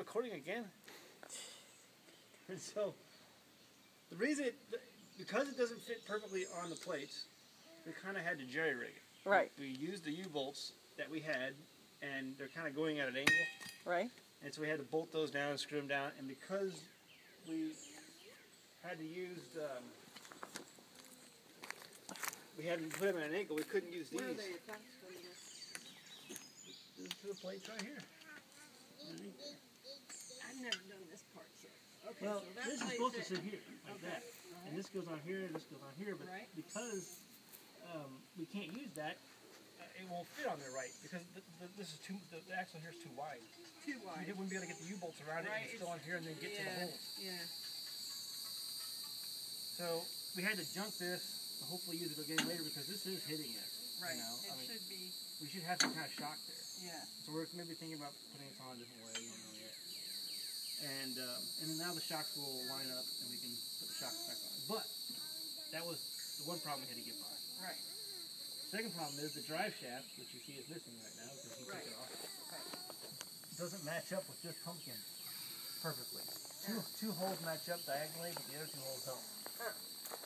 recording again. And so, the reason, because it doesn't fit perfectly on the plates, we kind of had to jerry rig it. Right. We used the U-bolts that we had, and they're kind of going at an angle. Right. And so we had to bolt those down and screw them down. And because we had to use, we had to put them at an angle, we couldn't use these. Where are they attached To the plates right here. I've never done this part yet. Okay, Well, so that's this is how you supposed to fit. sit here, like that. And this goes on here, this goes on here, but because we can't use that, it won't fit on there right, because this is the axle here is too wide. Too wide. We wouldn't be able to get the U-bolts around it, and it's still on here, and then get to the holes. Yeah. So we had to junk this, and hopefully use it again later, because this is hitting us. Right. You know? It should be. We should have some kind of shock there. Yeah. So we're maybe thinking about putting it on a different way. We don't know yet. And then now the shocks will line up, and we can put the shocks back on. But that was the one problem we had to get by. Right. Second problem is the drive shaft, which you see is missing right now because he took it off. Right. Doesn't match up with this pumpkin perfectly. Two holes match up diagonally, but the other two holes don't.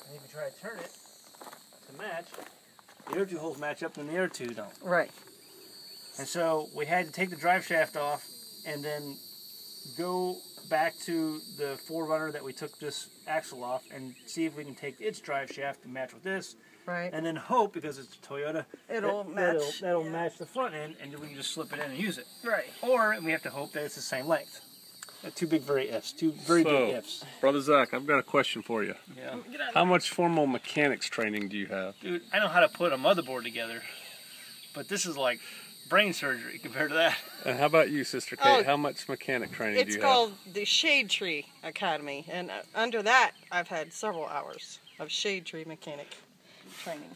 And if you try to turn it to match, the other two holes match up and the other two don't. Right. And so we had to take the drive shaft off and then go back to the 4Runner that we took this axle off and see if we can take its drive shaft to match with this. Right. And then hope, because it's a Toyota, It'll match. That'll match the front end, and then we can just slip it in and use it. Right. Or we have to hope that it's the same length. Two big very ifs. Two very big ifs. Brother Zach, I've got a question for you. Yeah. How much formal mechanics training do you have? Dude, I know how to put a motherboard together, but this is like brain surgery compared to that. And how about you, Sister Kate? How much mechanic training do you have? It's called the Shade Tree Academy, and under that, I've had several hours of shade tree mechanic training.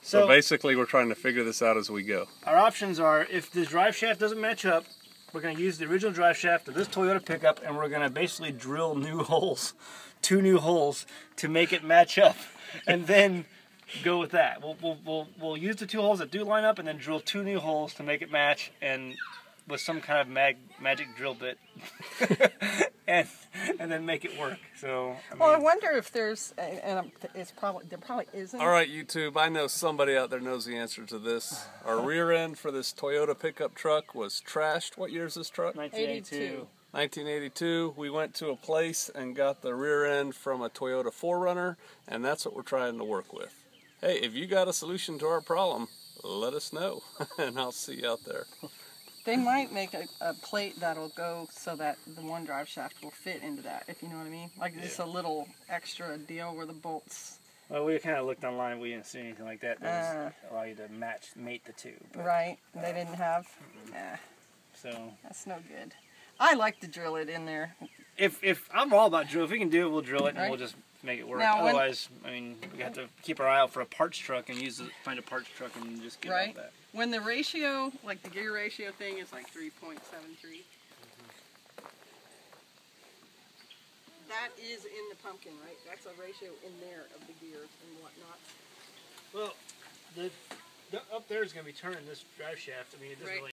So basically, we're trying to figure this out as we go. Our options are, if the drive shaft doesn't match up, we're going to use the original drive shaft of this Toyota pickup, and we're going to basically drill new holes, 2 new holes, to make it match up, and then go with that. We'll use the 2 holes that do line up, and then drill 2 new holes to make it match, and with some kind of magic drill bit, and then make it work. So I wonder if there's, and there probably isn't. All right, YouTube, I know somebody out there knows the answer to this. Our rear end for this Toyota pickup truck was trashed. What year is this truck? 1982. 1982. We went to a place and got the rear end from a Toyota 4Runner, and that's what we're trying to work with. Hey, if you got a solution to our problem, let us know, and I'll see you out there. They might make a plate that'll go so that the one drive shaft will fit into that, if you know what I mean. Like just a little extra deal where the bolts. Well, we kind of looked online. We didn't see anything like that. That allow you to mate the two. But, right. They didn't have. So that's no good. I like to drill it in there. If I'm all about drill, if we can do it, we'll drill it and we'll just make it work. Now, otherwise, I mean, we have to keep our eye out for a parts truck and find a parts truck and just get all that. When the ratio, like the gear ratio thing, is like 3.73. That is in the pumpkin, right? That's a ratio in there of the gears and whatnot. Well, the up there is going to be turning this drive shaft. I mean, it doesn't really